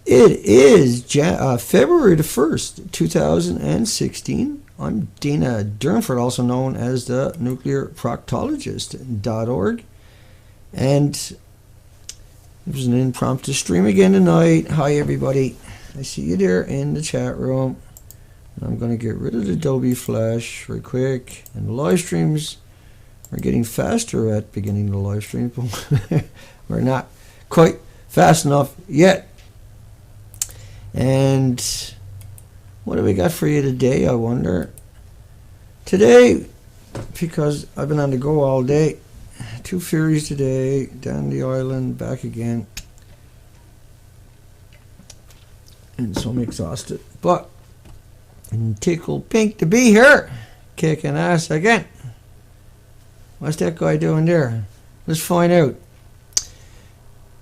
It is February the 1st, 2016. I'm Dana Durnford, also known as the NuclearProctologist.org. And it was an impromptu stream again tonight. Hi, everybody. I see you there in the chat room. I'm going to get rid of the Adobe Flash real quick. And the live streams are getting faster at beginning the live stream. We're not quite fast enough yet. And what do we got for you today, I wonder? Today, because I've been on the go all day, 2 ferries today, down the island, back again. And so I'm exhausted. But I'm tickled pink to be here, kicking ass again. What's that guy doing there? Let's find out.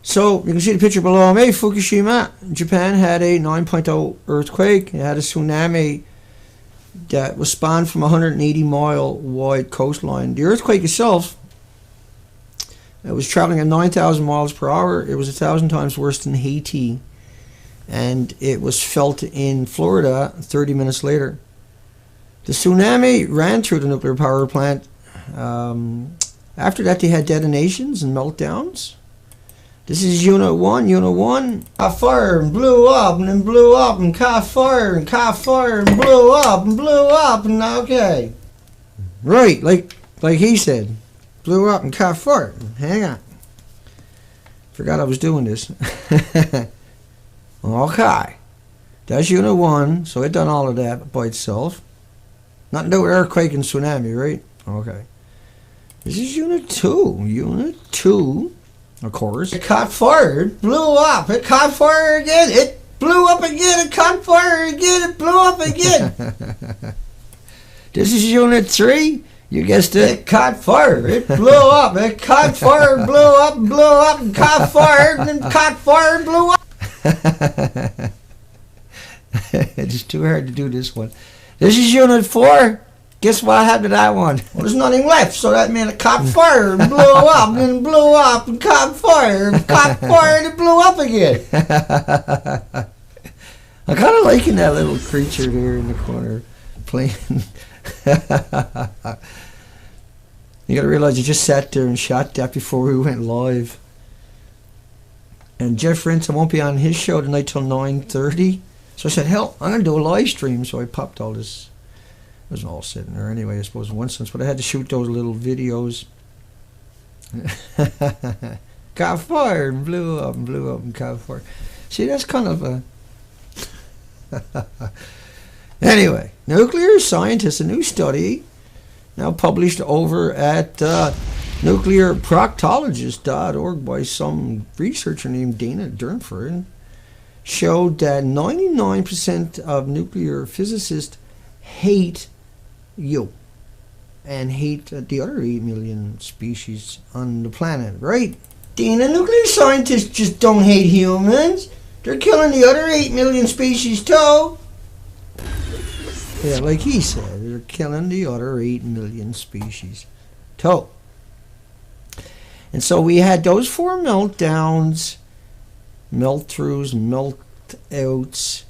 So, you can see the picture below me. Fukushima, Japan had a 9.0 earthquake. It had a tsunami that was spawned from a 180-mile wide coastline. The earthquake itself, it was traveling at 9,000 miles per hour. It was 1,000 times worse than Haiti. And it was felt in Florida 30 minutes later. The tsunami ran through the nuclear power plant. After that, they had detonations and meltdowns. This is Unit 1. Unit 1 caught fire and blew up and then blew up and caught fire and blew up and blew up and okay. Right, like he said. Blew up and caught fire. Hang on. Forgot I was doing this. Okay. That's Unit 1. So it done all of that by itself. Nothing to do with earthquake and tsunami, right? Okay. This is Unit 2. Unit 2. Of course. It caught fire, it blew up, it caught fire again, it blew up again, it caught fire again, it blew up again. This is Unit 3. You guessed it. It caught fire, it blew up, it caught fire, blew up, and caught fire, and then caught fire, and blew up. It's too hard to do this one. This is Unit 4. Guess what happened to that one? Well, there's nothing left, so that meant it caught fire and blew up, and then blew up, and caught fire, and it blew up again. I'm kind of liking that little creature there in the corner playing. You got to realize you just sat there and shot that before we went live. And Jeff Rinson won't be on his show tonight till 9:30. So I said, hell, I'm going to do a live stream. So I popped all this. It was all sitting there anyway, I suppose, in one sense, but I had to shoot those little videos. Caught fire and blew up and caught fire. See, that's kind of a... Anyway, nuclear scientists, a new study, now published over at NuclearProctologist.org by some researcher named Dana Durnford, showed that 99% of nuclear physicists hate you and hate the other 8 million species on the planet, right? Dana, nuclear scientists just don't hate humans. They're killing the other 8 million species too. Yeah, like he said, they're killing the other 8 million species too. And so we had those 4 meltdowns, melt-throughs, melt-outs,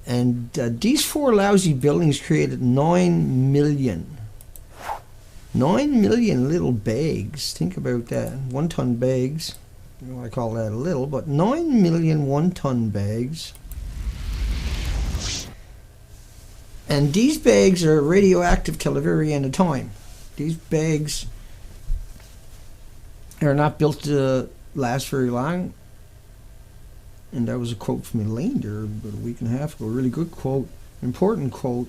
and these 4 lousy buildings created 9 million little bags. Think about that. 1-ton bags. I don't want to call that a little, but 9 million 1-ton bags. And these bags are radioactive till the very end of time. These bags are not built to last very long. And that was a quote from Elaine there about a week and a half ago. A really good quote, important quote.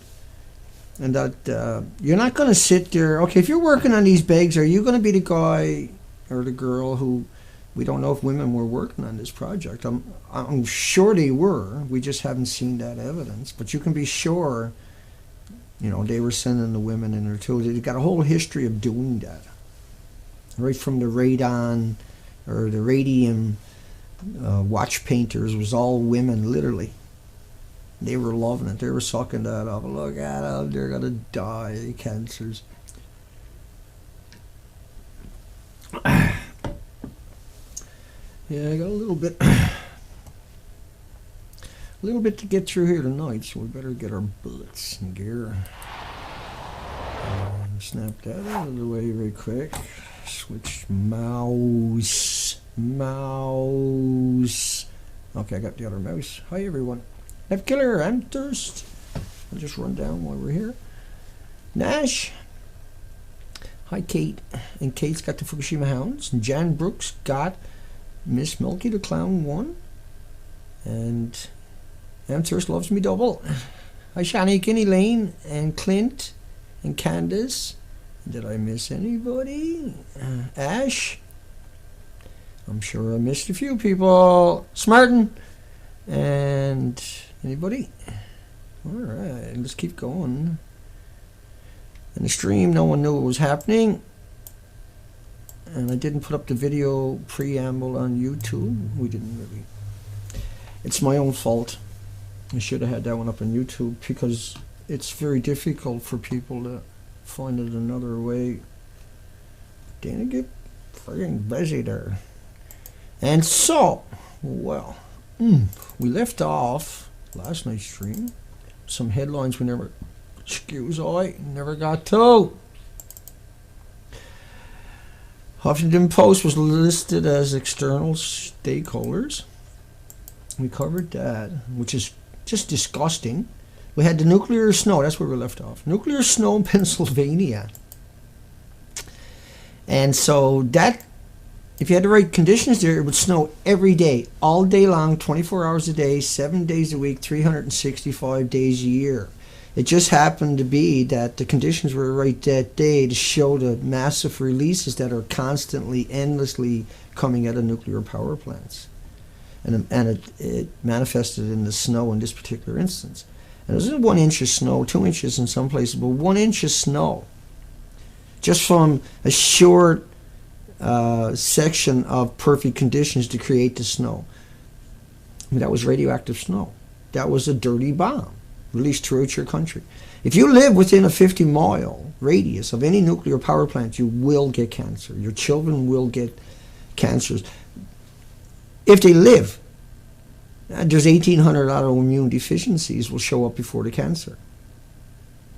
And that you're not going to sit there. Okay, if you're working on these bags, are you going to be the guy or the girl who, we don't know if women were working on this project. I'm sure they were. We just haven't seen that evidence. But you can be sure, you know, they were sending the women in there too. They've got a whole history of doing that. Right from the radon or the radium watch painters was all women, literally. They were loving it. They were sucking that up. Look at them. They're going to die. Cancers. Yeah, I got a little bit. a little bit to get through here tonight, so we better get our bullets in gear. Snap that out of the way very quick. Switch mouse. Okay, I got the other mouse. Hi everyone. Left Killer, I'm Thirst. I'll just run down while we're here. Nash. Hi Kate. And Kate's got the Fukushima Hounds. And Jan Brooks got Miss Milky the Clown 1. And I'm Thirst loves me double. Hi Shanique and Elaine and Clint and Candace. Did I miss anybody? Ash. I'm sure I missed a few people. Smartin. And anybody? Alright, let's keep going. In the stream, no one knew what was happening. And I didn't put up the video preamble on YouTube. We didn't really. It's my own fault. I should have had that one up on YouTube because it's very difficult for people to find it another way. Dana get friggin' busy there. And so, well, we left off last night's stream. Some headlines we never, never got to. Huffington Post was listed as external stakeholders. We covered that, which is just disgusting. We had the nuclear snow. That's where we left off. Nuclear snow in Pennsylvania. And so that, if you had the right conditions there, it would snow every day, all day long, 24 hours a day, 7 days a week, 365 days a year. It just happened to be that the conditions were right that day to show the massive releases that are constantly, endlessly coming out of nuclear power plants. And it manifested in the snow in this particular instance. And it was 1 inch of snow, 2 inches in some places, but 1 inch of snow. Just from a short section of perfect conditions to create the snow. I mean, that was radioactive snow. That was a dirty bomb released throughout your country. If you live within a 50-mile radius of any nuclear power plant, you will get cancer. Your children will get cancers. If they live, there's 1,800 autoimmune deficiencies will show up before the cancer.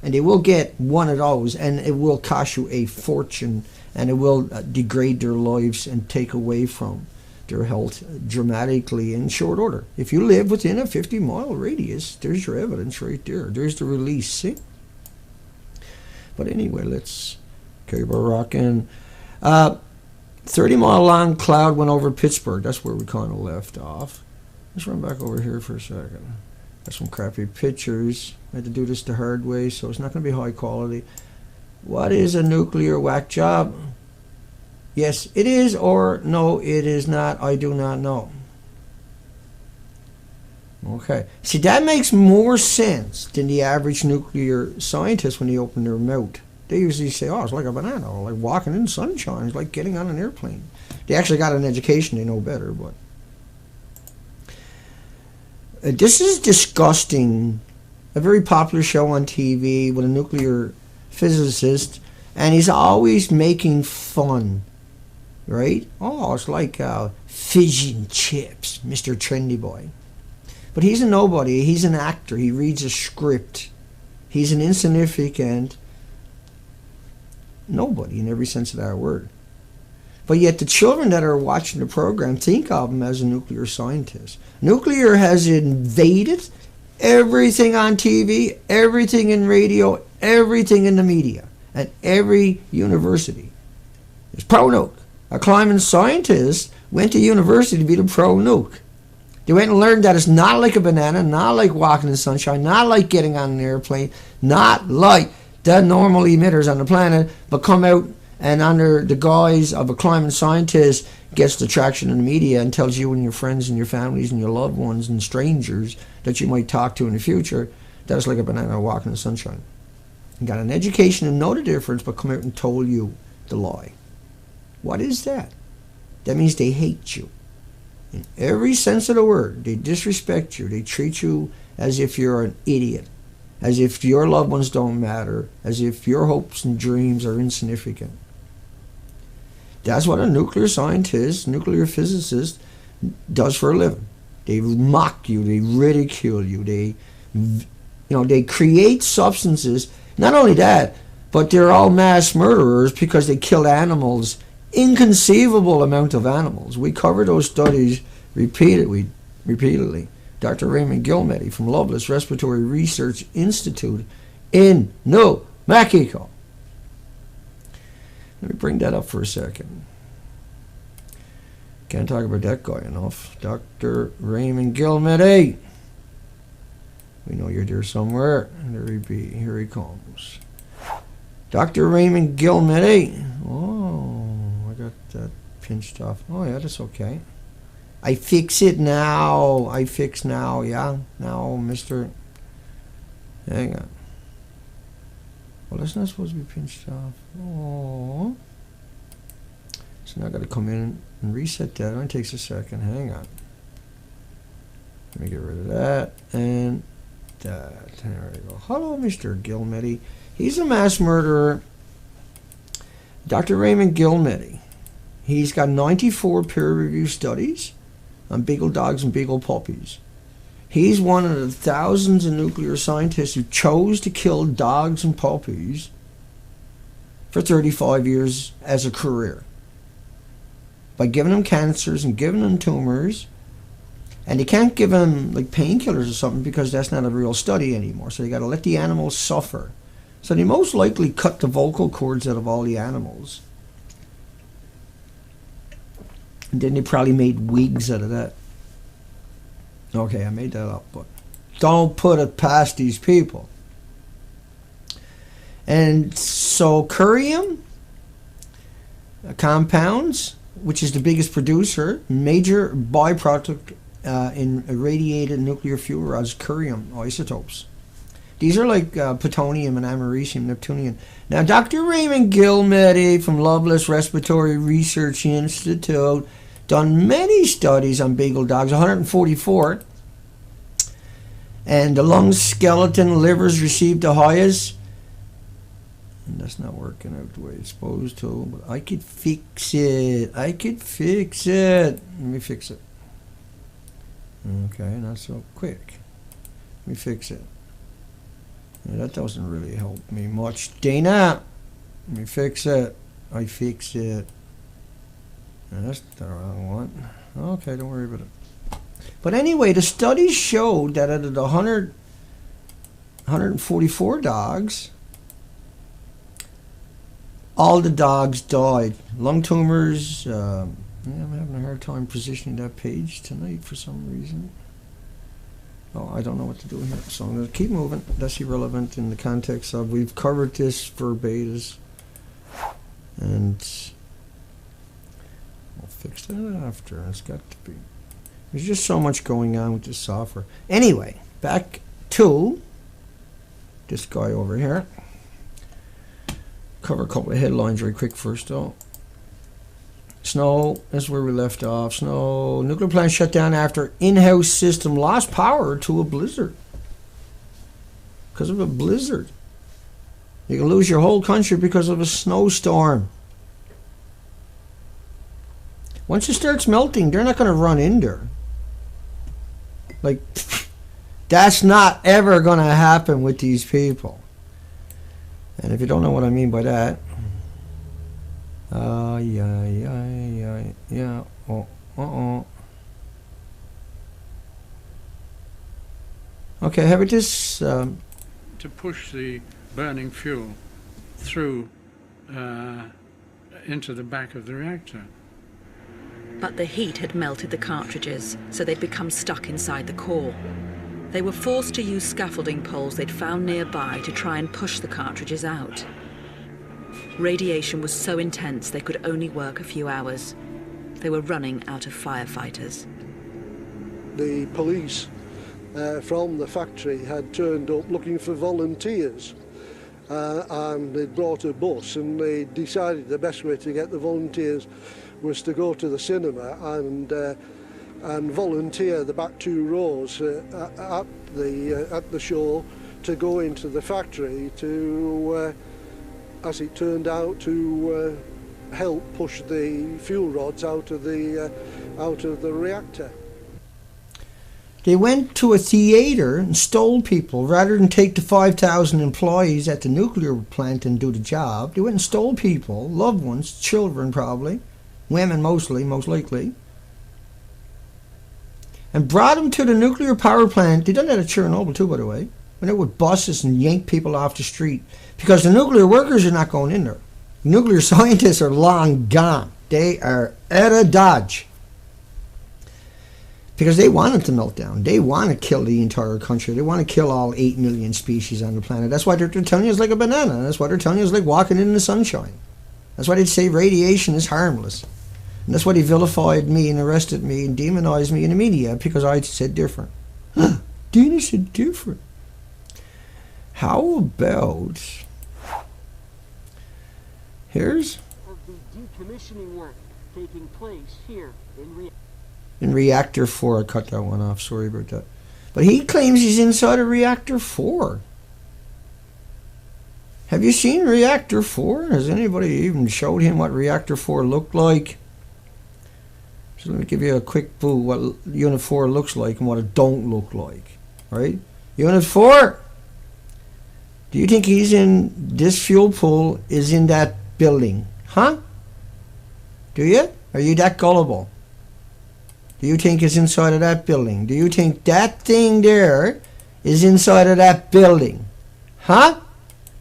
And they will get one of those, and it will cost you a fortune, and it will degrade their lives and take away from their health dramatically in short order. If you live within a 50-mile radius, there's your evidence right there. There's the release, see? But anyway, let's keep rocking. 30-mile long cloud went over Pittsburgh. That's where we kind of left off. Let's run back over here for a second. Got some crappy pictures. I had to do this the hard way, so it's not going to be high quality. What is a nuclear whack job? Yes, it is, or no, it is not. I do not know. Okay. See, that makes more sense than the average nuclear scientist when they open their mouth. They usually say, oh, it's like a banana, or like walking in sunshine. It's like getting on an airplane. They actually got an education. They know better, but this is disgusting. A very popular show on TV with a nuclear physicist, and he's always making fun, right? Oh, it's like fish and chips, Mr. Trendy Boy. But he's a nobody. He's an actor. He reads a script. He's an insignificant nobody in every sense of that word. But yet the children that are watching the program think of him as a nuclear scientist. Nuclear has invaded everything on TV, everything in radio, everything in the media, at every university. It's pro-nuke. A climate scientist went to university to be the pro-nuke. They went and learned that it's not like a banana, not like walking in the sunshine, not like getting on an airplane, not like the normal emitters on the planet, but come out and under the guise of a climate scientist gets the traction in the media and tells you and your friends and your families and your loved ones and strangers that you might talk to in the future that it's like a banana walking in the sunshine. You got an education and know the difference, but come out and told you the lie. What is that? That means they hate you. In every sense of the word, they disrespect you. They treat you as if you're an idiot, as if your loved ones don't matter, as if your hopes and dreams are insignificant. That's what a nuclear scientist, nuclear physicist does for a living. They mock you. They ridicule you. They create substances. Not only that, but they're all mass murderers because they kill animals, inconceivable amount of animals. We cover those studies repeatedly. Dr. Raymond Gilmedy from Loveless Respiratory Research Institute in New Mexico. Let me bring that up for a second. Can't talk about that guy enough. Dr. Raymond Gilmedy. We know you're there somewhere. There he be. Here he comes. Dr. Raymond Gilmedy. Oh, I got that pinched off. Oh, yeah, that's okay. I fix it now. I fix now, yeah? Now, Mr. Hang on. Well, that's not supposed to be pinched off. Oh. So now I got to come in and reset that. It only takes a second. Hang on. Let me get rid of that and that. There we go. Hello, Mr. Gilmedy. He's a mass murderer. Dr. Raymond Gilmedy. He's got 94 peer-reviewed studies on beagle dogs and beagle puppies. He's one of the thousands of nuclear scientists who chose to kill dogs and puppies for 35 years as a career by giving them cancers and giving them tumors. And they can't give them like painkillers or something because that's not a real study anymore. So they got to let the animals suffer. So they most likely cut the vocal cords out of all the animals. And then they probably made wigs out of that. Okay, I made that up, but don't put it past these people. And so curium compounds, which is the biggest producer, major byproduct in irradiated nuclear fuel rods, curium isotopes. These are like plutonium and americium, neptunium. Now, Dr. Raymond Gilmedy from Loveless Respiratory Research Institute done many studies on beagle dogs, 144. And the lung, skeleton, livers received the highest. And that's not working out the way it's supposed to. But I could fix it. I could fix it. Let me fix it. Okay, not so quick. Let me fix it. Yeah, that doesn't really help me much. Dana, let me fix it. I fix it. That's the wrong one. Okay, don't worry about it. But anyway, the studies showed that out of the 144 dogs, all the dogs died. Lung tumors. I'm having a hard time positioning that page tonight for some reason. Oh, I don't know what to do here. So I'm going to keep moving. That's irrelevant in the context of we've covered this for betas. And I'll fix that after. It's got to be. There's just so much going on with this software. Anyway, back to this guy over here. Cover a couple of headlines very quick first, though. Snow, that's where we left off. Snow, nuclear plant shut down after in-house system lost power to a blizzard. Because of a blizzard. You can lose your whole country because of a snowstorm. Once it starts melting, they're not going to run in there. Like, that's not ever going to happen with these people. And if you don't know what I mean by that, yeah. Okay, how about this? To push the burning fuel through into the back of the reactor. But the heat had melted the cartridges, so they'd become stuck inside the core. They were forced to use scaffolding poles they'd found nearby to try and push the cartridges out. Radiation was so intense they could only work a few hours. They were running out of firefighters. The police from the factory had turned up looking for volunteers, and they'd brought a bus, and they decided the best way to get the volunteers was to go to the cinema and volunteer the back 2 rows at the show to go into the factory to, as it turned out, to help push the fuel rods out of the reactor. They went to a theater and stole people rather than take the 5,000 employees at the nuclear plant and do the job. They went and stole people, loved ones, children probably, women mostly, most likely, and brought them to the nuclear power plant. They done that at Chernobyl too, by the way. Went out with buses and yanked people off the street because the nuclear workers are not going in there. Nuclear scientists are long gone. They are out of Dodge. Because they want it to melt down. They want to kill the entire country. They want to kill all 8 million species on the planet. That's why they're telling you it's like a banana. That's why they're telling you it's like walking in the sunshine. That's why they say radiation is harmless. And that's why they vilified me and arrested me and demonized me in the media because I said different. Dana said different. How about... Here's... Of the decommissioning work taking place here in Reactor 4. I cut that one off. Sorry about that. But he claims he's inside of Reactor 4. Have you seen Reactor 4? Has anybody even showed him what Reactor 4 looked like? So let me give you a quick boo what Unit 4 looks like and what it don't look like. Right? Unit 4! Do you think he's in... This fuel pool is in that building? Huh? Do you? Are you that gullible? Do you think it's inside of that building? Do you think that thing there is inside of that building? Huh?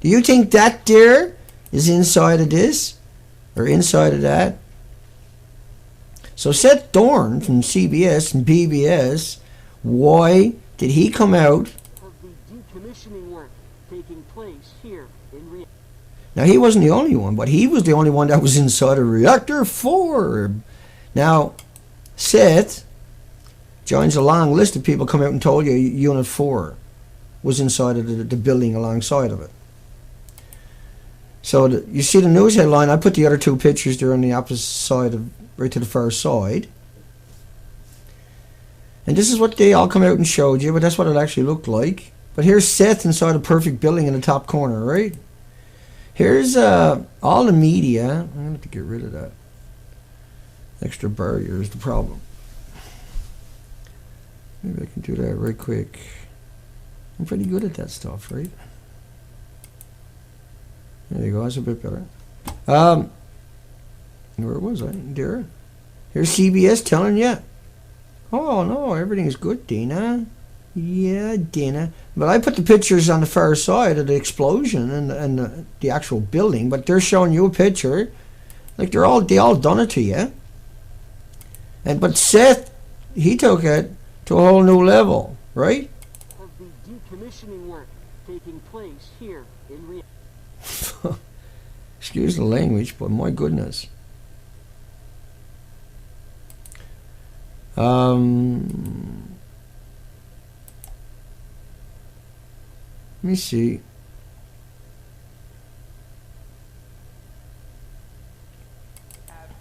Do you think that there is inside of this? Or inside of that? So Seth Dorn from CBS and PBS, why did he come out? Of the decommissioning work taking place here in Now he wasn't the only one, but he was the only one that was inside of Reactor 4. Now, Seth joins a long list of people come out and told you Unit 4 was inside of the building alongside of it. So you see the news headline. I put the other two pictures there on the opposite side, right to the far side. And this is what they all come out and showed you, but that's what it actually looked like. But here's Seth inside a perfect building in the top corner, right? Here's all the media. I'm going to have to get rid of that. Extra barrier is the problem. Maybe I can do that right quick. I'm pretty good at that stuff, right? There you go, that's a bit better. Where was I? There. Here's CBS telling you. Oh no, everything's good, Dana. Yeah, Dana. But I put the pictures on the far side of the explosion and the actual building, but they're showing you a picture. Like they all done it to you. But Seth, he took it to a whole new level, right? Of the decommissioning work taking place here in Excuse the language, but my goodness. Let me see.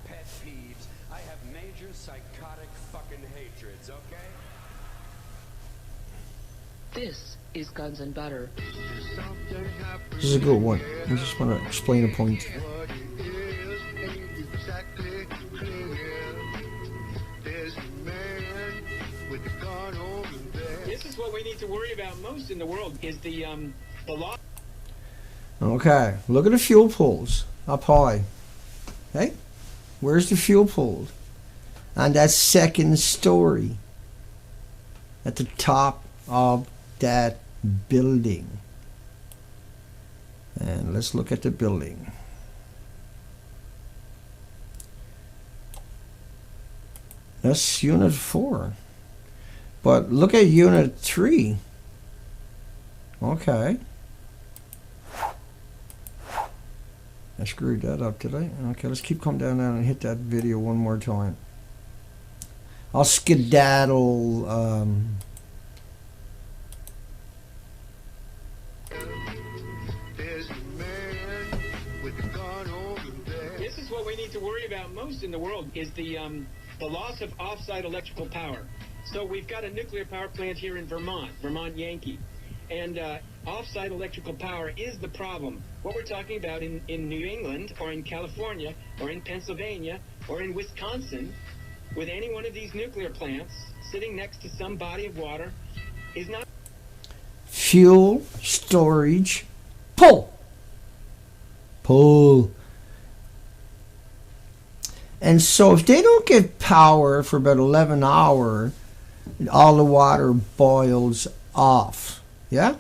Pet peeves. I have major psychotic fucking hatreds, okay? This is Guns and Butter. This is a good one. I just want to explain a point. This is what we need to worry about most in the world is the law. Okay, look at the fuel pools up high. Hey, where's the fuel pool? On that second story. At the top of that building. And let's look at the building. That's Unit 4. But look at Unit 3. Okay. I screwed that up, did I? Okay, let's keep coming down and hit that video one more time. I'll skedaddle. This is what we need to worry about most in the world is the loss of off-site electrical power. So we've got a nuclear power plant here in Vermont, Vermont Yankee. And off-site electrical power is the problem. What we're talking about in New England or in California or in Pennsylvania or in Wisconsin, with any one of these nuclear plants, sitting next to some body of water is not... Fuel storage pull. Pull. And so if they don't get power for about 11 hours, all the water boils off. Yeah?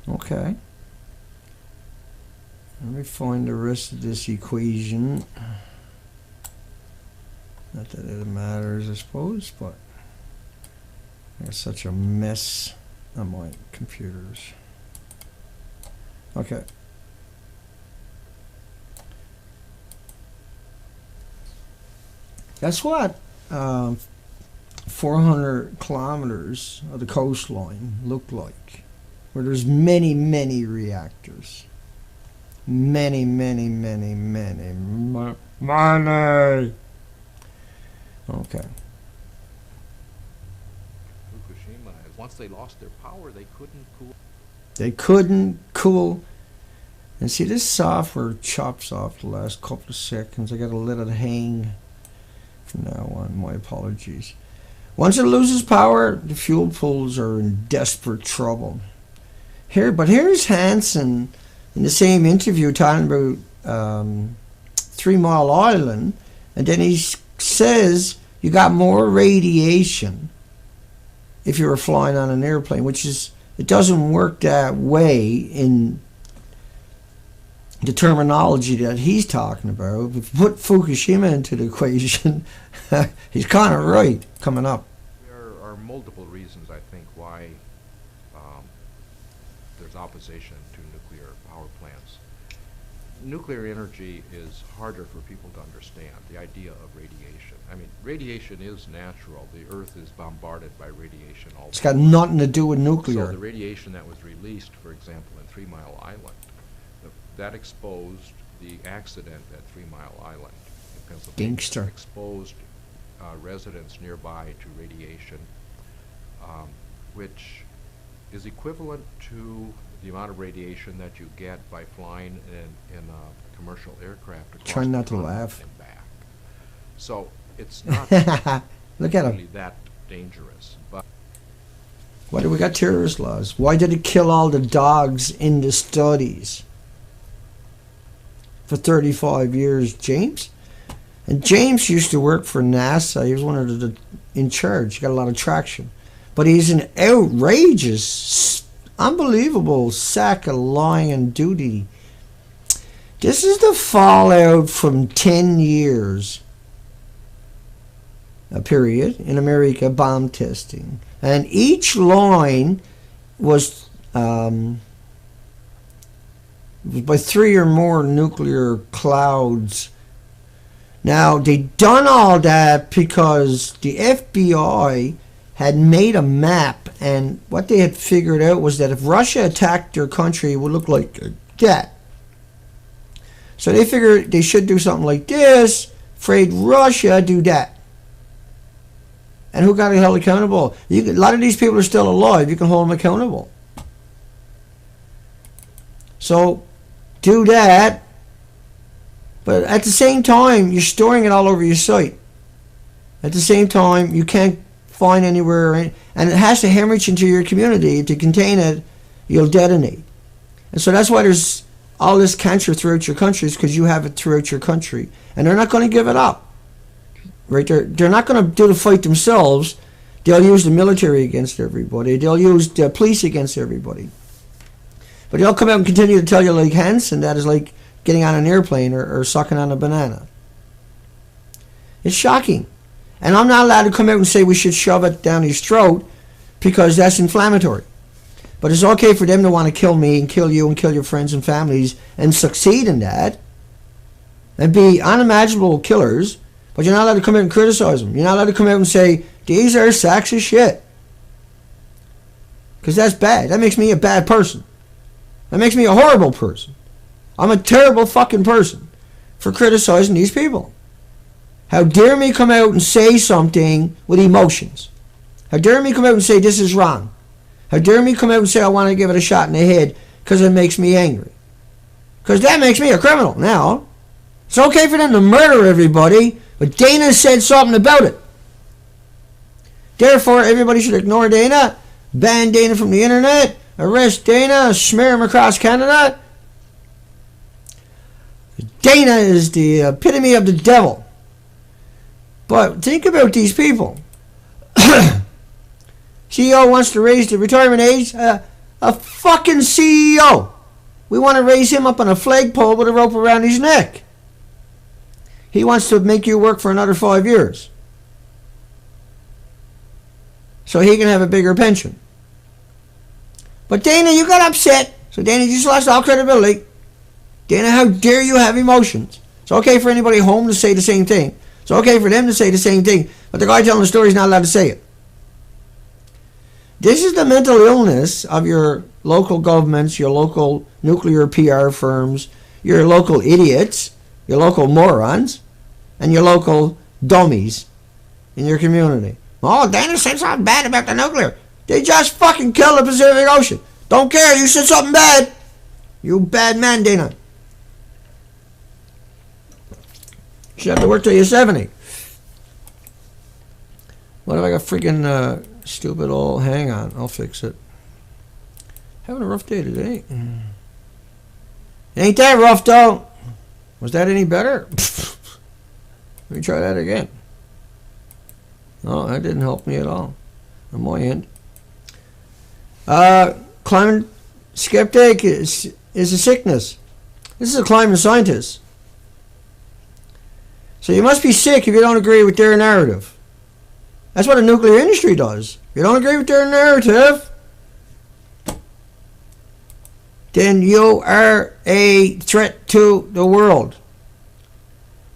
Okay. Let me find the rest of this equation. Not that it matters, I suppose, but there's such a mess on my computers. Okay. That's what 400 kilometers of the coastline look like, where there's many, many reactors. Many. Okay. Fukushima, once they lost their power, they couldn't cool. They couldn't cool. And see, this software chops off the last couple of seconds. I gotta let it hang from now on. My apologies. Once it loses power, the fuel pools are in desperate trouble. Here's Hansen in the same interview talking about 3 Mile Island, and then he says you got more radiation if you were flying on an airplane, which is, it doesn't work that way in the terminology that he's talking about. If you put Fukushima into the equation, he's kind of right coming up. There are multiple reasons, I think, why there's opposition to nuclear power plants. Nuclear energy is harder for people to understand, the idea of radiation. I mean, radiation is natural. The Earth is bombarded by radiation all the time. It's got nothing to do with nuclear. So the radiation that was released, for example, in 3 Mile Island, that exposed the accident at 3 Mile Island in Pennsylvania. Gangster. Exposed residents nearby to radiation, which is equivalent to the amount of radiation that you get by flying in a commercial aircraft across Trying not to the continent laugh. and back. So it's not Look at really him. that dangerous. But Why do we got terrorist laws? Why did it kill all the dogs in the studies for 35 years, James? And James used to work for NASA. He was one of the in charge. He got a lot of traction. But he's an outrageous, unbelievable sack of lying and duty. This is the fallout from 10 years, a period, in America, bomb testing. And each line was by 3 or more nuclear clouds. Now, they done all that because the FBI had made a map, and what they had figured out was that if Russia attacked their country, it would look like that. So they figured they should do something like this, afraid Russia do that. And who got held accountable? A lot of these people are still alive. You can hold them accountable. So do that, but at the same time, you're storing it all over your site. At the same time, you can't find anywhere, and it has to hemorrhage into your community. To contain it, you'll detonate. And so that's why there's all this cancer throughout your country, is because you have it throughout your country. And they're not going to give it up. Right? They're not going to do the fight themselves. They'll use the military against everybody. They'll use the police against everybody. But they'll come out and continue to tell you like Hansen, that is like getting on an airplane or sucking on a banana. It's shocking. And I'm not allowed to come out and say we should shove it down his throat because that's inflammatory. But it's okay for them to want to kill me and kill you and kill your friends and families and succeed in that and be unimaginable killers, but you're not allowed to come out and criticize them. You're not allowed to come out and say, these are sacks of shit. Because that's bad. That makes me a bad person. That makes me a horrible person. I'm a terrible fucking person for criticizing these people. How dare me come out and say something with emotions? How dare me come out and say this is wrong? How dare me come out and say I want to give it a shot in the head because it makes me angry? Because that makes me a criminal now. It's okay for them to murder everybody, but Dana said something about it. Therefore, everybody should ignore Dana, ban Dana from the internet, arrest Dana, smear him across Canada. Dana is the epitome of the devil. But think about these people. CEO wants to raise the retirement age. A fucking CEO. We want to raise him up on a flagpole with a rope around his neck. He wants to make you work for another 5 years, so he can have a bigger pension. But Dana, you got upset. So Dana, you just lost all credibility. Dana, how dare you have emotions? It's okay for anybody home to say the same thing. It's okay for them to say the same thing. But the guy telling the story is not allowed to say it. This is the mental illness of your local governments, your local nuclear PR firms, your local idiots, your local morons, and your local dummies in your community. Oh, Dana said something bad about the nuclear. They just fucking killed the Pacific Ocean. Don't care, you said something bad. You bad man, Dana. You should have to work till you're 70. What if I got freaking stupid old... Hang on, I'll fix it. Having a rough day today. Ain't that rough, though? Was that any better? Let me try that again. No, that didn't help me at all on my end. Climate skeptic is a sickness. This is a climate scientist. So you must be sick if you don't agree with their narrative. That's what the nuclear industry does. If you don't agree with their narrative, then you are a threat to the world.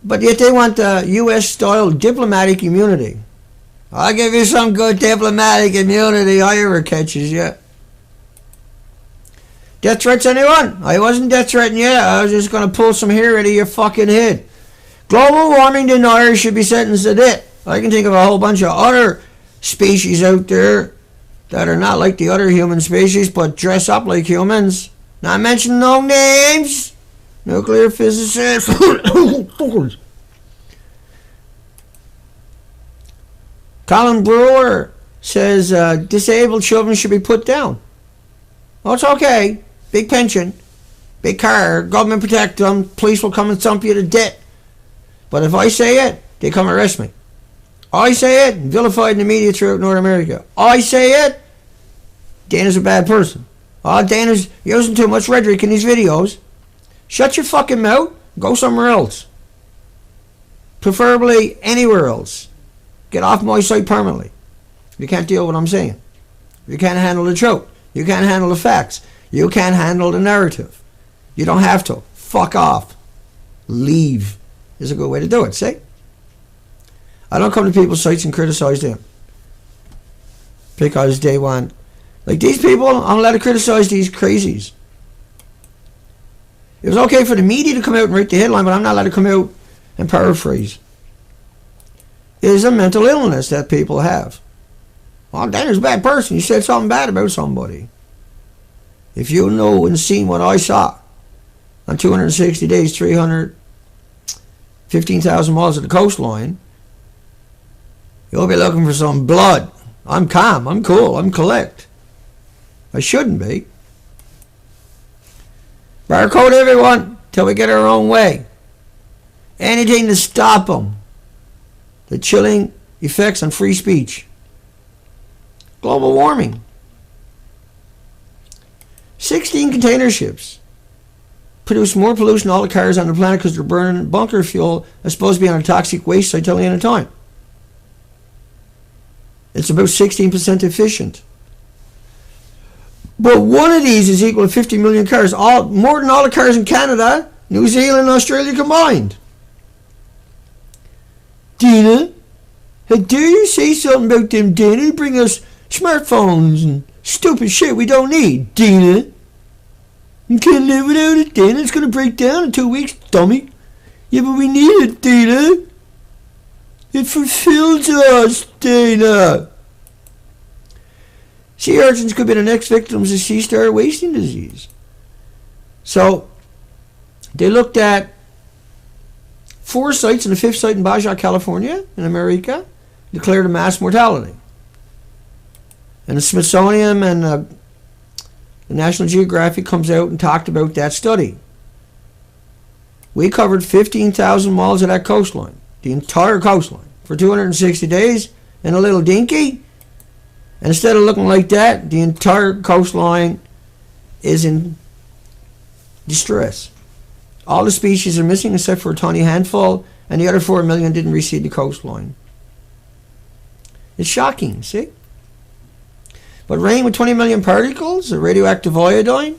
But yet they want the US-style diplomatic immunity. I'll give you some good diplomatic immunity. I ever catches you. Death threats, anyone? I wasn't death threatening you. I was just going to pull some hair out of your fucking head. Global warming deniers should be sentenced to death. I can think of a whole bunch of other species out there that are not like the other human species, but dress up like humans. Not mentioning no names. Nuclear physicists. Colin Brewer says disabled children should be put down. Oh, it's okay. Big pension, big car, government protect them, police will come and thump you to death. But if I say it, they come arrest me. I say it, vilified in the media throughout North America. I say it, Dana's a bad person. Oh, Dana's using too much rhetoric in these videos. Shut your fucking mouth. Go somewhere else. Preferably anywhere else. Get off my site permanently. You can't deal with what I'm saying. You can't handle the truth. You can't handle the facts. You can't handle the narrative. You don't have to. Fuck off. Leave is a good way to do it, see? I don't come to people's sites and criticize them. Because they want... Like these people, I'm allowed to criticize these crazies. It was okay for the media to come out and write the headline, but I'm not allowed to come out and paraphrase. It is a mental illness that people have. Well, Dana's a bad person. You said something bad about somebody. If you know and seen what I saw on 260 days, 315,000 miles of the coastline, you'll be looking for some blood. I'm calm. I'm cool. I'm collect. I shouldn't be. Barcode everyone till we get our own way. Anything to stop them. The chilling effects on free speech. Global warming. 16 container ships produce more pollution than all the cars on the planet because they're burning bunker fuel that's supposed to be on a toxic waste site till the end of time. It's about 16% efficient. But one of these is equal to 50 million cars, more than all the cars in Canada, New Zealand, and Australia combined. Dana, how dare you say something about them, Dana? Bring us smartphones and stupid shit we don't need, Dana. You can't live without it, Dana. It's going to break down in 2 weeks, dummy. Yeah, but we need it, Dana. It fulfills us, Dana. Sea urchins could be the next victims of sea star wasting disease. So, they looked at 4 sites, and the 5th site in Baja, California, in America, declared a mass mortality. And the Smithsonian and the National Geographic comes out and talked about that study. We covered 15,000 miles of that coastline, the entire coastline, for 260 days in a little dinky. And instead of looking like that, the entire coastline is in distress. All the species are missing except for a tiny handful, and the other 4 million didn't recede the coastline. It's shocking, see? But rain with 20 million particles of radioactive iodine?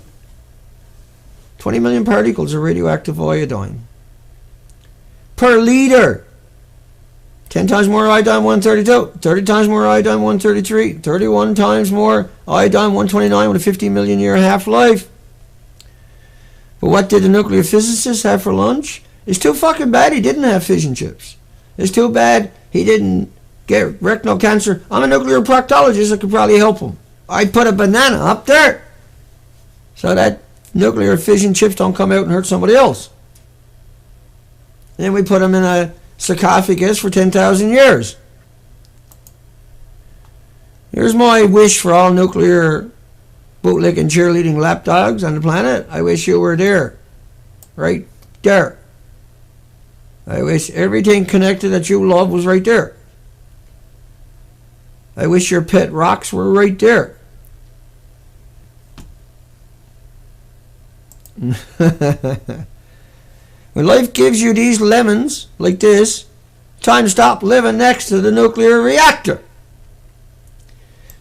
20 million particles of radioactive iodine per liter. 10 times more iodine 132, 30 times more iodine 133, 31 times more iodine 129 with a 15 million year half-life. But what did the nuclear physicist have for lunch? It's too fucking bad he didn't have fission chips. It's too bad he didn't get rectal cancer. I'm a nuclear proctologist. I could probably help him. I'd put a banana up there so that nuclear fission chips don't come out and hurt somebody else. And then we put them in a sarcophagus for 10,000 years. Here's my wish for all nuclear bootlicking cheerleading lapdogs on the planet. I wish you were there. Right there. I wish everything connected that you love was right there. I wish your pet rocks were right there. When life gives you these lemons like this, time to stop living next to the nuclear reactor.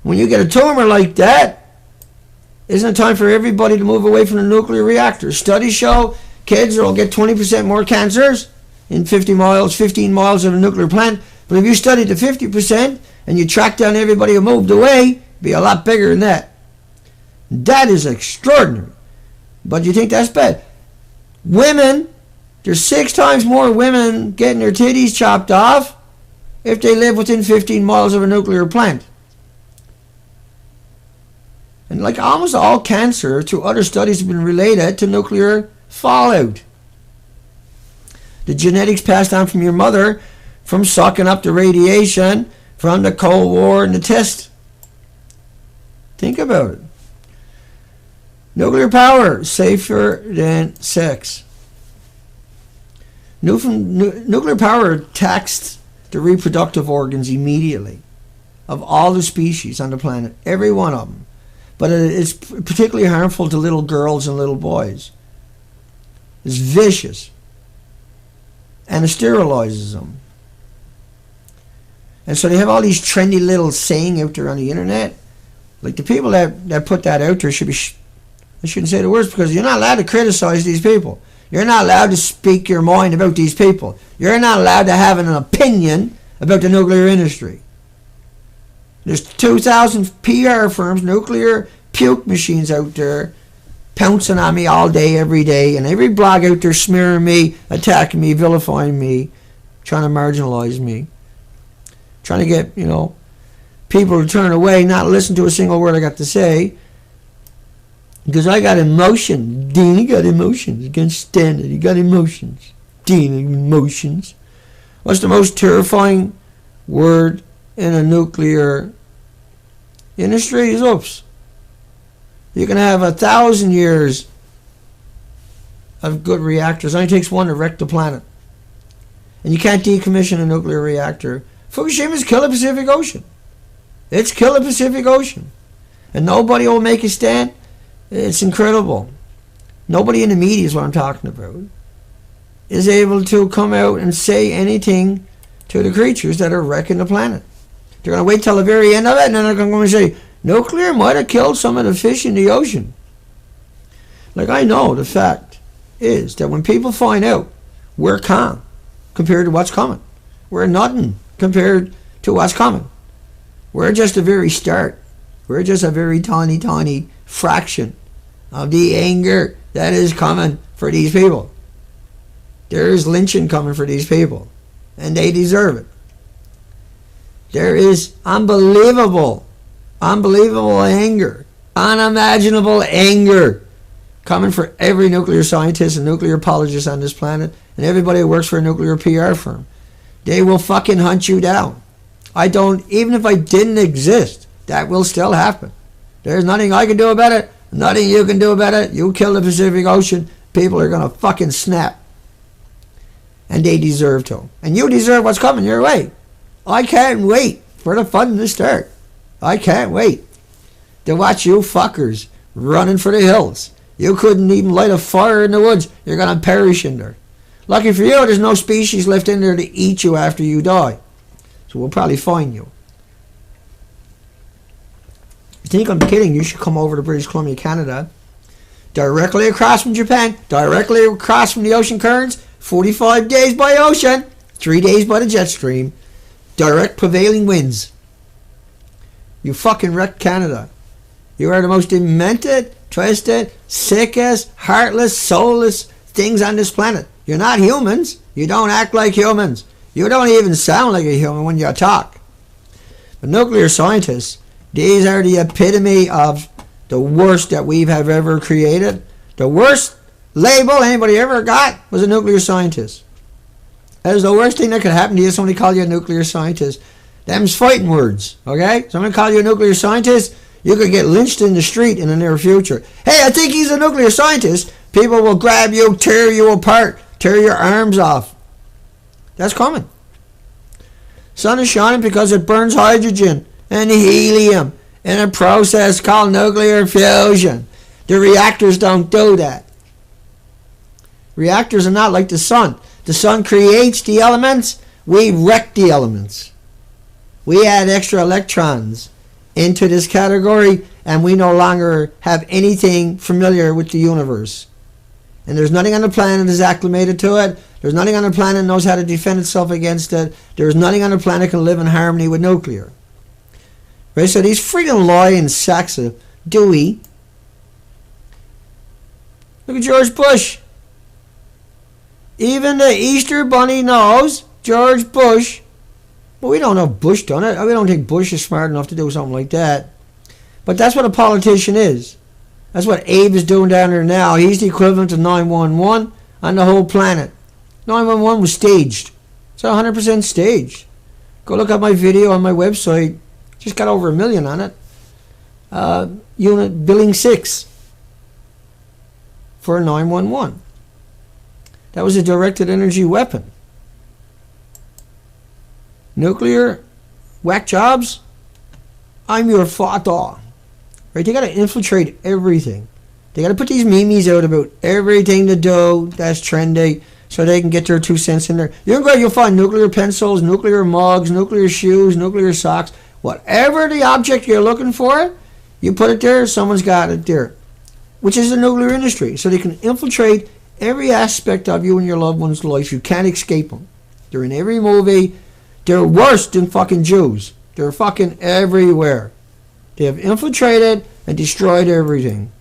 When you get a tumor like that, isn't it time for everybody to move away from the nuclear reactor? Studies show kids will get 20% more cancers in 15 miles of a nuclear plant. But if you studied the 50% and you track down everybody who moved away, it'd be a lot bigger than that. That is extraordinary. But you think that's bad? Women, there's 6 times more women getting their titties chopped off if they live within 15 miles of a nuclear plant. And like almost all cancer, through other studies, have been related to nuclear fallout. The genetics passed down from your mother, from sucking up the radiation from the Cold War and the test. Think about it. Nuclear power, safer than sex. Nuclear power attacks the reproductive organs immediately of all the species on the planet, every one of them. But it's particularly harmful to little girls and little boys. It's vicious. And it sterilizes them. And so they have all these trendy little saying out there on the internet. Like the people that put that out there should be... I shouldn't say the words because you're not allowed to criticize these people. You're not allowed to speak your mind about these people. You're not allowed to have an opinion about the nuclear industry. There's 2,000 PR firms, nuclear puke machines out there pouncing on me all day, every day, and every blog out there smearing me, attacking me, vilifying me, trying to marginalize me, trying to get, people to turn away, not listen to a single word I got to say, because I got emotion. Dean, you got emotions. You can't stand it. You got emotions. Dean, emotions. What's the most terrifying word in a nuclear industry? Is oops. You can have 1,000 years of good reactors. It only takes one to wreck the planet. And you can't decommission a nuclear reactor. Fukushima's killed the Pacific Ocean. It's killed the Pacific Ocean. And nobody will make a stand. It's incredible. Nobody in the media is what I'm talking about. Is able to come out and say anything to the creatures that are wrecking the planet. They're going to wait till the very end of it, and then they're going to say, nuclear might have killed some of the fish in the ocean. Like, I know the fact is that when people find out, we're calm compared to what's coming. We're nothing compared to what's coming. We're just a very start. We're just a very tiny, tiny fraction of the anger that is coming for these people. There is lynching coming for these people, and they deserve it. There is unbelievable anger, unimaginable anger coming for every nuclear scientist and nuclear apologist on this planet, and everybody who works for a nuclear PR firm. They will fucking hunt you down. Even if I didn't exist, That will still happen. There's nothing I can do about it. Nothing you can do about it. You kill the Pacific Ocean, people are going to fucking snap. And they deserve to. And you deserve what's coming your way. I can't wait for the fun to start. I can't wait to watch you fuckers running for the hills. You couldn't even light a fire in the woods. You're going to perish in there. Lucky for you, there's no species left in there to eat you after you die. So we'll probably find you. You think I'm kidding? You should come over to British Columbia, Canada. Directly across from Japan. Directly across from the ocean currents. 45 days by ocean. 3 days by the jet stream. Direct prevailing winds. You fucking wrecked Canada. You are the most demented, twisted, sickest, heartless, soulless things on this planet. You're not humans. You don't act like humans. You don't even sound like a human when you talk. But nuclear scientists, these are the epitome of the worst that we have ever created. The worst label anybody ever got was a nuclear scientist. That is the worst thing that could happen to you. Somebody call you a nuclear scientist. Them's fighting words, okay? Somebody call you a nuclear scientist, you could get lynched in the street in the near future. Hey, I think he's a nuclear scientist. People will grab you, tear you apart, tear your arms off. That's coming. Sun is shining because it burns hydrogen and helium in a process called nuclear fusion. The reactors don't do that. Reactors are not like the sun. The sun creates the elements, we wreck the elements. We add extra electrons into this category and we no longer have anything familiar with the universe. And there's nothing on the planet that's acclimated to it. There's nothing on the planet that knows how to defend itself against it. There's nothing on the planet that can live in harmony with nuclear. Right? So these freaking lying sacks of Dewey. Look at George Bush. Even the Easter Bunny knows George Bush. Well, we don't know if Bush done it. We don't think Bush is smart enough to do something like that. But that's what a politician is. That's what Abe is doing down there now. He's the equivalent of 911 on the whole planet. 911 was staged. It's 100% staged. Go look at my video on my website. Just got over 1 million on it. Unit billing 6 for 911. That was a directed energy weapon. Nuclear whack jobs, I'm your father. Right? They got to infiltrate everything. They got to put these memes out about everything to do that's trendy so they can get their 2 cents in there. You can go, you'll find nuclear pencils, nuclear mugs, nuclear shoes, nuclear socks. Whatever the object you're looking for, you put it there, someone's got it there. Which is the nuclear industry. So they can infiltrate every aspect of you and your loved one's life. You can't escape them. They're in every movie. They're worse than fucking Jews. They're fucking everywhere. They have infiltrated and destroyed everything.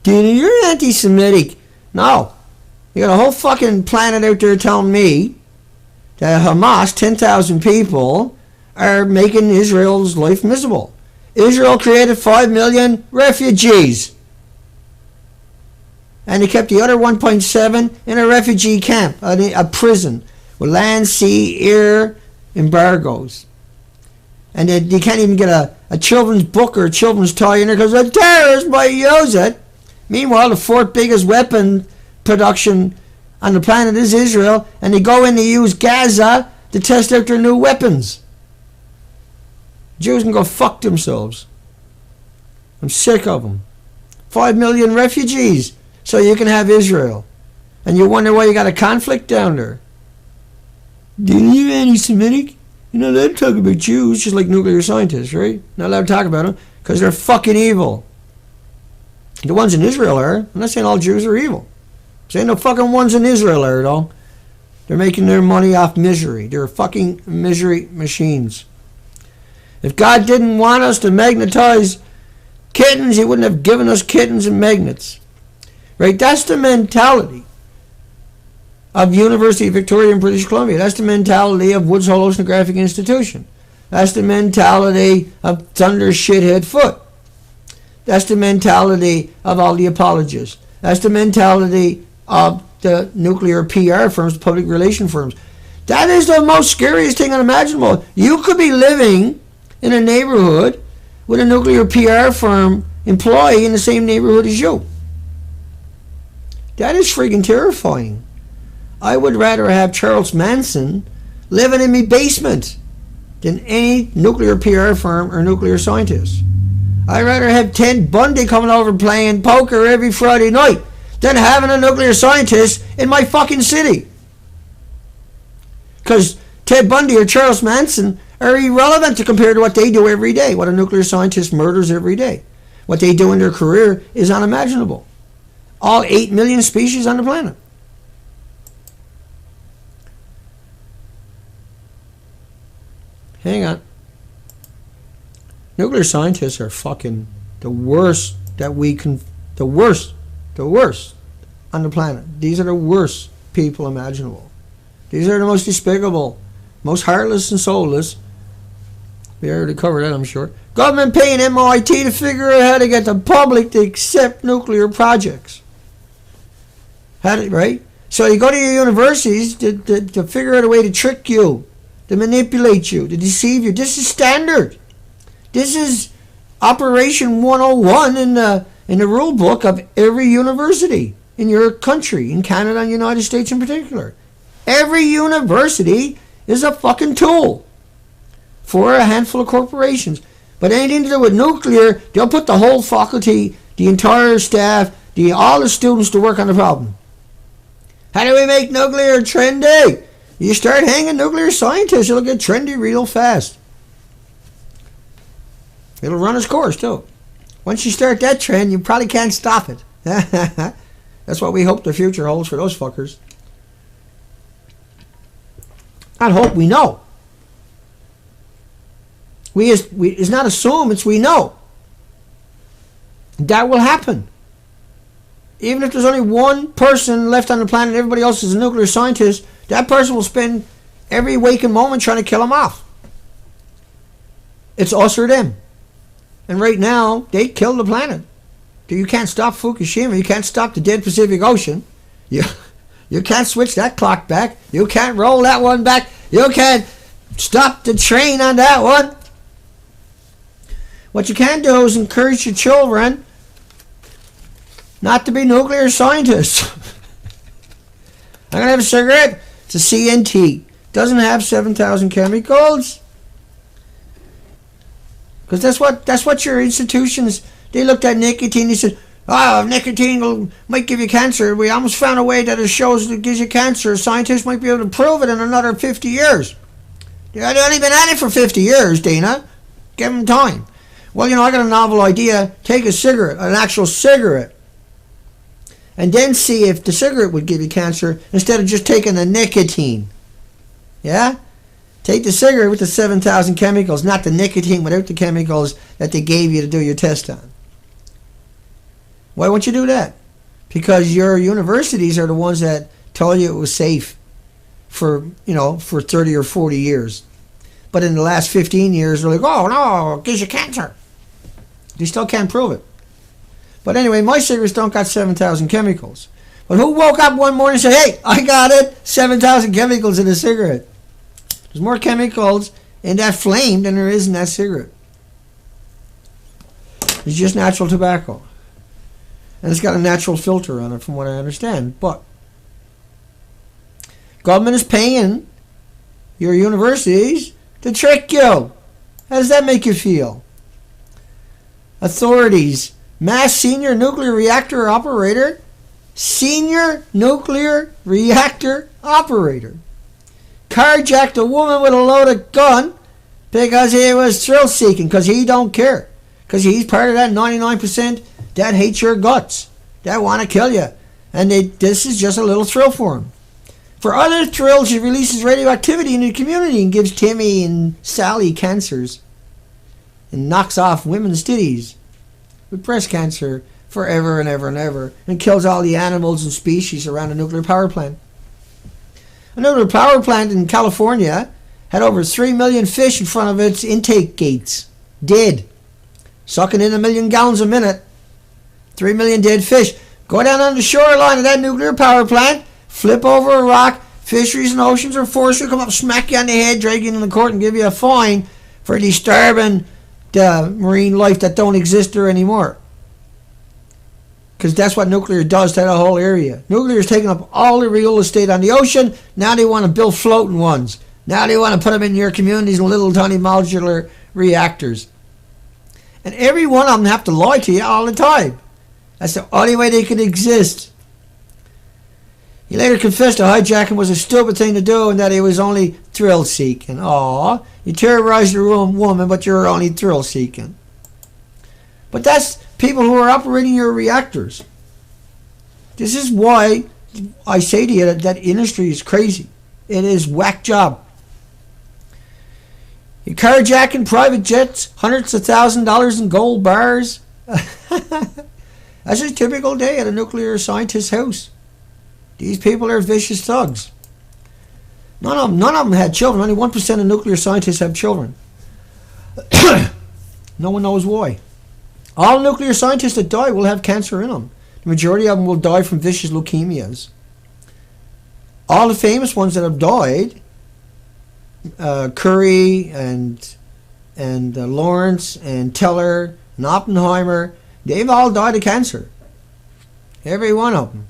Dude, you're anti-Semitic. No. You got a whole fucking planet out there telling me that Hamas, 10,000 people, are making Israel's life miserable. Israel created 5 million refugees. And they kept the other 1.7 in a refugee camp, a prison, with land, sea, air embargoes. And you can't even get a children's book or a children's toy in there because the terrorists might use it. Meanwhile, the 4th biggest weapon production on the planet is Israel, and they go in to use Gaza to test out their new weapons. Jews can go fuck themselves. I'm sick of them. 5 million refugees so you can have Israel. And you wonder why you got a conflict down there. Do you anti-Semitic? You're not allowed to talk about Jews, just like nuclear scientists, right? Not allowed to talk about them because they're fucking evil. The ones in Israel are. I'm not saying all Jews are evil. I'm saying the fucking ones in Israel are, though. They're making their money off misery. They're fucking misery machines. If God didn't want us to magnetize kittens, he wouldn't have given us kittens and magnets. Right? That's the mentality of University of Victoria in British Columbia. That's the mentality of Woods Hole Oceanographic Institution. That's the mentality of Thunder Shithead Foot. That's the mentality of all the apologists. That's the mentality of the nuclear PR firms, public relation firms. That is the most scariest thing unimaginable. You could be living in a neighborhood with a nuclear PR firm employee in the same neighborhood as you. That is freaking terrifying. I would rather have Charles Manson living in my basement than any nuclear PR firm or nuclear scientist. I'd rather have Ted Bundy coming over playing poker every Friday night than having a nuclear scientist in my fucking city. Because Ted Bundy or Charles Manson are irrelevant to compare to what they do every day, what a nuclear scientist murders every day. What they do in their career is unimaginable. All 8 million species on the planet. Hang on. Nuclear scientists are fucking the worst that we can, the worst on the planet. These are the worst people imaginable. These are the most despicable, most heartless and soulless. We already covered that, I'm sure. Government paying MIT to figure out how to get the public to accept nuclear projects. Right? So you go to your universities to figure out a way to trick you, to manipulate you, to deceive you. This is standard. This is Operation 101 in the rule book of every university in your country, in Canada and United States in particular. Every university is a fucking tool for a handful of corporations. But anything to do with nuclear, they'll put the whole faculty, the entire staff, all the students to work on the problem. How do we make nuclear trendy? You start hanging nuclear scientists, it'll get trendy real fast. It'll run its course, too. Once you start that trend, you probably can't stop it. That's what we hope the future holds for those fuckers. Not hope, we know. It's not assume, it's we know. That will happen. Even if there's only one person left on the planet, everybody else is a nuclear scientist, that person will spend every waking moment trying to kill them off. It's us or them. And right now, they kill the planet. You can't stop Fukushima. You can't stop the dead Pacific Ocean. You can't switch that clock back. You can't roll that one back. You can't stop the train on that one. What you can do is encourage your children not to be nuclear scientists. I'm going to have a cigarette. It's a CNT. Doesn't have 7,000 chemicals. Because that's what your institutions, they looked at nicotine, they said, nicotine might give you cancer. We almost found a way that it shows it gives you cancer. Scientists might be able to prove it in another 50 years. They've only been at it for 50 years, Dana. Give them time. Well, I got a novel idea. Take a cigarette, an actual cigarette, and then see if the cigarette would give you cancer instead of just taking the nicotine. Yeah? Take the cigarette with the 7,000 chemicals, not the nicotine without the chemicals that they gave you to do your test on. Why won't you do that? Because your universities are the ones that told you it was safe for 30 or 40 years. But in the last 15 years, they're like, oh no, it gives you cancer. They still can't prove it. But anyway, my cigarettes don't got 7,000 chemicals. But who woke up one morning and said, hey, I got it, 7,000 chemicals in a cigarette? There's more chemicals in that flame than there is in that cigarette. It's just natural tobacco. And it's got a natural filter on it from what I understand. But government is paying your universities to trick you. How does that make you feel? Authorities. Mass senior nuclear reactor operator. Senior nuclear reactor operator. Carjacked a woman with a loaded gun because he was thrill-seeking, because he don't care. Because he's part of that 99% that hates your guts, that want to kill you. And this is just a little thrill for him. For other thrills, he releases radioactivity in the community and gives Timmy and Sally cancers. And knocks off women's titties with breast cancer forever and ever and ever. And kills all the animals and species around a nuclear power plant. A nuclear power plant in California had over 3 million fish in front of its intake gates. Dead. Sucking in 1 million gallons a minute. 3 million dead fish. Go down on the shoreline of that nuclear power plant, flip over a rock, fisheries and oceans or forestry come up, smack you on the head, drag you into the court and give you a fine for disturbing the marine life that don't exist there anymore. Because that's what nuclear does to that whole area. Nuclear is taking up all the real estate on the ocean. Now they want to build floating ones. Now they want to put them in your communities in little tiny modular reactors. And every one of them have to lie to you all the time. That's the only way they can exist. He later confessed that hijacking was a stupid thing to do and that he was only thrill-seeking. Aw, you terrorized the woman, but you're only thrill-seeking. But that's people who are operating your reactors. This is why I say to you that industry is crazy. It is whack job. You're carjacking private jets, hundreds of $1,000s in gold bars. That's a typical day at a nuclear scientist's house. These people are vicious thugs. None of them had children. Only 1% of nuclear scientists have children. No one knows why. All nuclear scientists that die will have cancer in them. The majority of them will die from vicious leukemias. All the famous ones that have died, Curie and Lawrence and Teller and Oppenheimer, they've all died of cancer. Every one of them.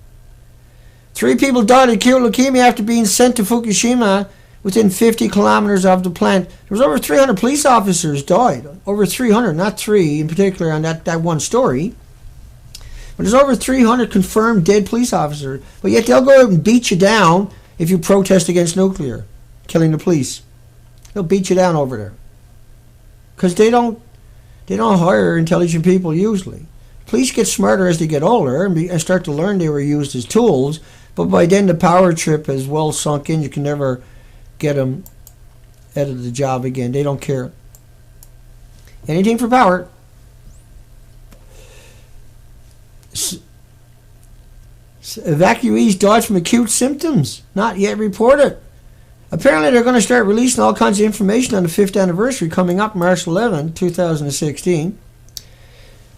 3 people died of acute leukemia after being sent to Fukushima within 50 kilometers of the plant. There was over 300 police officers died. Over 300, not 3 in particular on that one story. But there's over 300 confirmed dead police officers. But yet they'll go out and beat you down if you protest against nuclear, killing the police. They'll beat you down over there. Because they don't hire intelligent people usually. Police get smarter as they get older and start to learn they were used as tools. But by then the power trip is well sunk in. You can never get them out of the job again. They don't care. Anything for power. Evacuees died from acute symptoms. Not yet reported. Apparently they're going to start releasing all kinds of information on the 5th anniversary coming up March 11, 2016.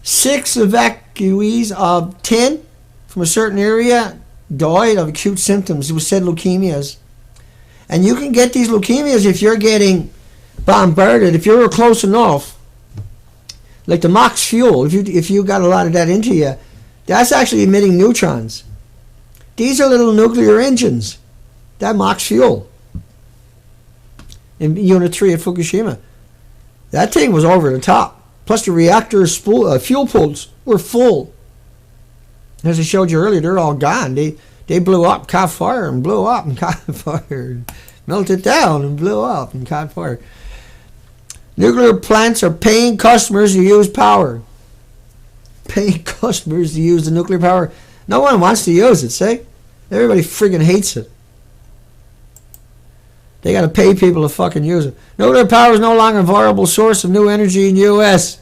6 evacuees of 10 from a certain area died of acute symptoms. It was said leukemias. And you can get these leukemias if you're getting bombarded. If you're close enough, like the MOX fuel, if you got a lot of that into you, that's actually emitting neutrons. These are little nuclear engines. That MOX fuel in Unit 3 at Fukushima. That thing was over the top. Plus the reactor's fuel pools were full. As I showed you earlier, they're all gone. They blew up, caught fire, and blew up, and caught fire. Melted down and blew up and caught fire. Nuclear plants are paying customers to use power. Paying customers to use the nuclear power. No one wants to use it, see? Everybody friggin' hates it. They got to pay people to fucking use it. Nuclear power is no longer a viable source of new energy in the U.S.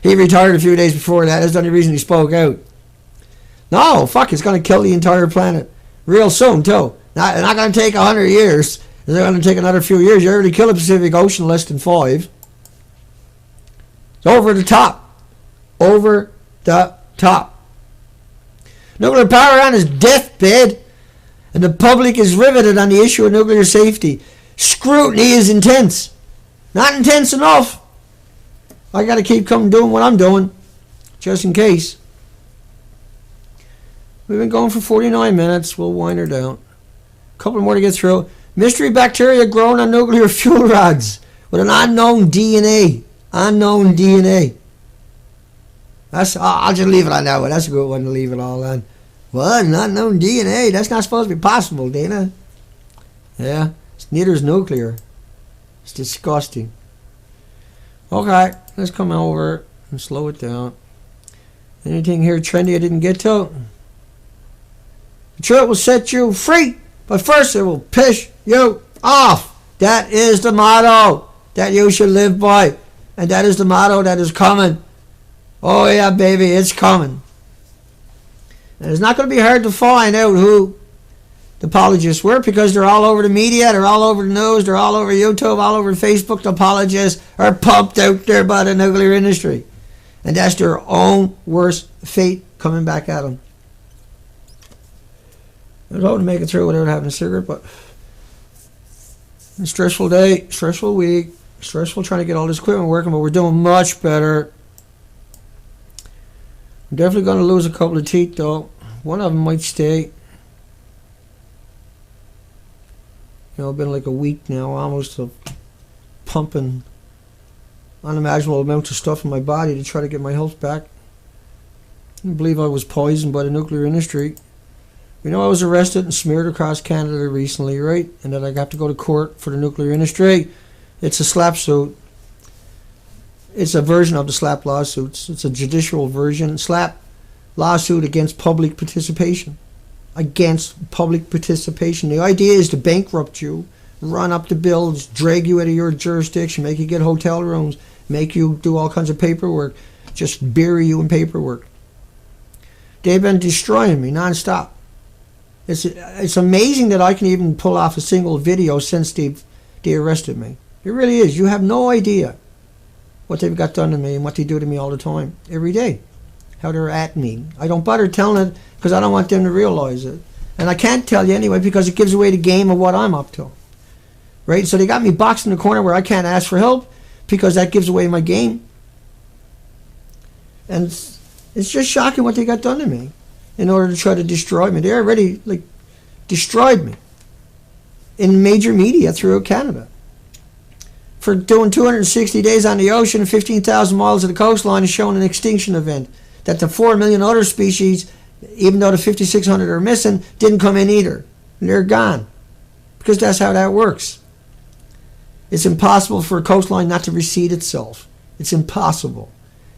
He retired a few days before that. That's the only reason he spoke out. No, fuck, it's going to kill the entire planet. Real soon, too. Not going to take 100 years. It's going to take another few years. You already killed the Pacific Ocean in less than 5. It's over the top. Over the top. Nuclear power on his deathbed, and the public is riveted on the issue of nuclear safety. Scrutiny is intense. Not intense enough. I got to keep doing what I'm doing, just in case. We've been going for 49 minutes. We'll wind her down. A couple more to get through. Mystery bacteria grown on nuclear fuel rods with an unknown DNA. Unknown DNA. I'll just leave it on that one. That's a good one to leave it all on. What? An unknown DNA? That's not supposed to be possible, Dana. Yeah. Neither is nuclear. It's disgusting. Okay. Let's come over and slow it down. Anything here trendy I didn't get to? The truth will set you free, but first it will piss you off. That is the motto that you should live by. And that is the motto that is coming. Oh yeah, baby, it's coming. And it's not going to be hard to find out who the apologists were, because they're all over the media, they're all over the news, they're all over YouTube, all over Facebook. The apologists are pumped out there by the nuclear industry. And that's their own worst fate coming back at them. I was hoping to make it through without having a cigarette, but a stressful day, stressful week. Stressful trying to get all this equipment working, but we're doing much better. I'm definitely going to lose a couple of teeth, though. One of them might stay. You know, it's been like a week now, almost, of pumping unimaginable amounts of stuff in my body to try to get my health back. I believe I was poisoned by the nuclear industry. You know, I was arrested and smeared across Canada recently, right? And that I have to go to court for the nuclear industry. It's a slap suit. It's a version of the slap lawsuits. It's a judicial version. Slap lawsuit against public participation. Against public participation. The idea is to bankrupt you, run up the bills, drag you out of your jurisdiction, make you get hotel rooms, make you do all kinds of paperwork, just bury you in paperwork. They've been destroying me nonstop. It's amazing that I can even pull off a single video since they arrested me. It really is. You have no idea what they've got done to me and what they do to me all the time, every day. How they're at me. I don't bother telling it because I don't want them to realize it. And I can't tell you anyway because it gives away the game of what I'm up to. Right? So they got me boxed in the corner where I can't ask for help because that gives away my game. And it's just shocking what they got done to me in order to try to destroy me. They already destroyed me in major media throughout Canada. For doing 260 days on the ocean and 15,000 miles of the coastline is showing an extinction event. That the 4 million other species, even though the 5,600 are missing, didn't come in either. They're gone. Because that's how that works. It's impossible for a coastline not to recede itself. It's impossible.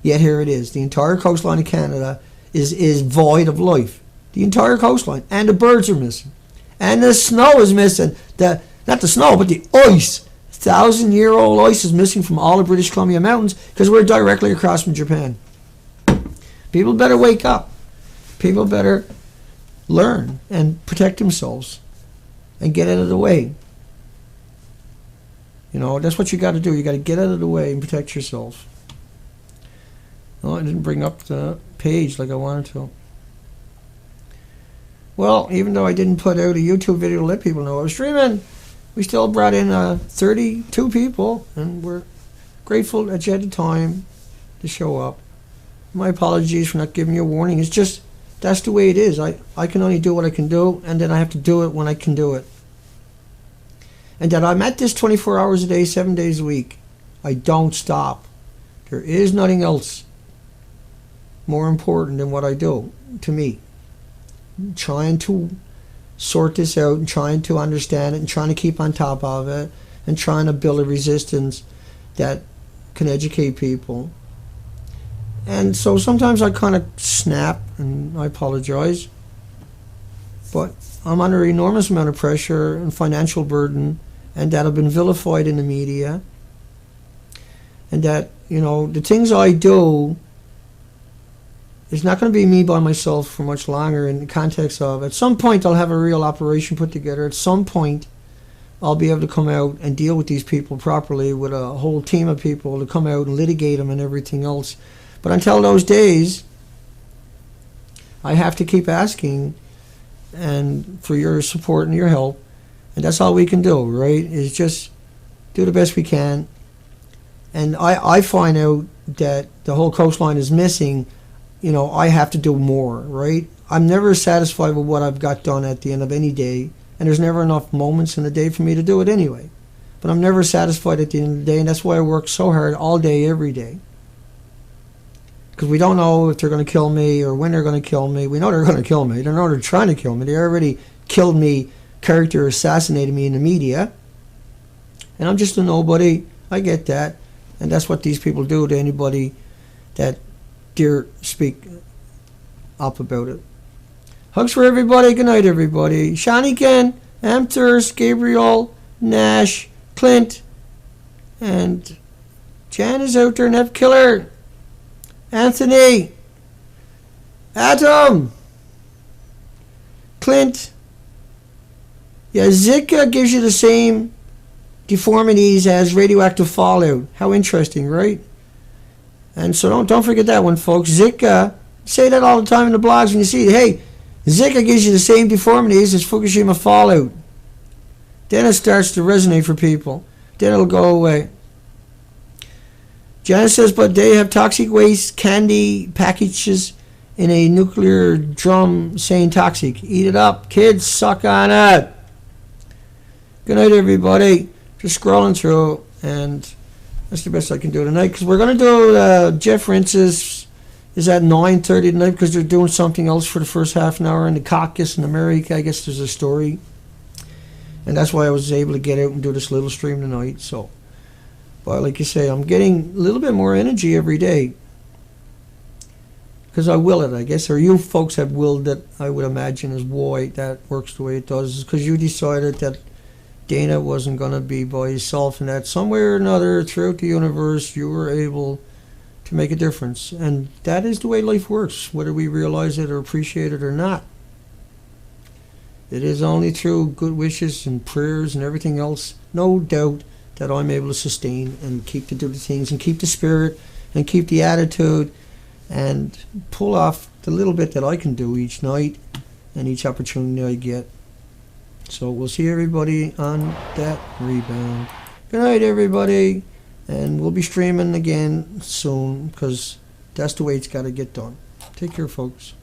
Yet here it is. The entire coastline of Canada is void of life. The entire coastline. And the birds are missing. And the snow is missing. Not the snow, but the ice. 1,000-year-old ice is missing from all the British Columbia mountains because we're directly across from Japan. People better wake up. People better learn and protect themselves and get out of the way. You know, that's what you got to do. You got to get out of the way and protect yourself. Oh, I didn't bring up the page like I wanted to. Well, even though I didn't put out a YouTube video to let people know I was streaming, we still brought in 32 people, and we're grateful that you had the time to show up. My apologies for not giving you a warning. It's just, that's the way it is. I can only do what I can do, and then I have to do it when I can do it. And that I'm at this 24 hours a day, 7 days a week. I don't stop. There is nothing else more important than what I do to me. I'm trying to sort this out and trying to understand it and trying to keep on top of it and trying to build a resistance that can educate people. And so sometimes I kind of snap and I apologize. But I'm under an enormous amount of pressure and financial burden, and that I've been vilified in the media. And that, you know, the things I do, it's not going to be me by myself for much longer in the context of, at some point I'll have a real operation put together. At some point I'll be able to come out and deal with these people properly with a whole team of people to come out and litigate them and everything else. But until those days, I have to keep asking and for your support and your help. And that's all we can do, right? Is just do the best we can. And I find out that the whole coastline is missing. You know, I have to do more, right? I'm never satisfied with what I've got done at the end of any day, and there's never enough moments in the day for me to do it anyway. But I'm never satisfied at the end of the day, and that's why I work so hard all day, every day. Because we don't know if they're going to kill me or when they're going to kill me. We know they're going to kill me. They know they're trying to kill me. They already killed me, character assassinated me in the media. And I'm just a nobody. I get that. And that's what these people do to anybody that dare speak up about it. Hugs for everybody. Good night, everybody. Shani Ken, Amthurst, Gabriel, Nash, Clint, and Jan is out there, Net Killer, Anthony, Adam, Clint. Yeah, Zika gives you the same deformities as radioactive fallout. How interesting, right? And so don't forget that one, folks. Zika, say that all the time in the blogs when you see it. Hey, Zika gives you the same deformities as Fukushima fallout. Then it starts to resonate for people. Then it'll go away. Janice says, but they have toxic waste candy packages in a nuclear drum saying toxic. Eat it up. Kids, suck on it. Good night, everybody. Just scrolling through, and that's the best I can do tonight, because we're going to do Jeff Rince's is at 9:30 tonight, because they're doing something else for the first half an hour in the caucus in America. I guess there's a story. And that's why I was able to get out and do this little stream tonight. So, but like you say, I'm getting a little bit more energy every day. Because I will it, I guess. Or you folks have willed it, I would imagine, is why that works the way it does. Because you decided that Dana wasn't going to be by himself, and that somewhere or another throughout the universe you were able to make a difference. And that is the way life works, whether we realize it or appreciate it or not. It is only through good wishes and prayers and everything else, no doubt, that I'm able to sustain and keep to do the things and keep the spirit and keep the attitude and pull off the little bit that I can do each night and each opportunity I get. So we'll see everybody on that rebound. Good night, everybody. And we'll be streaming again soon, because that's the way it's got to get done. Take care, folks.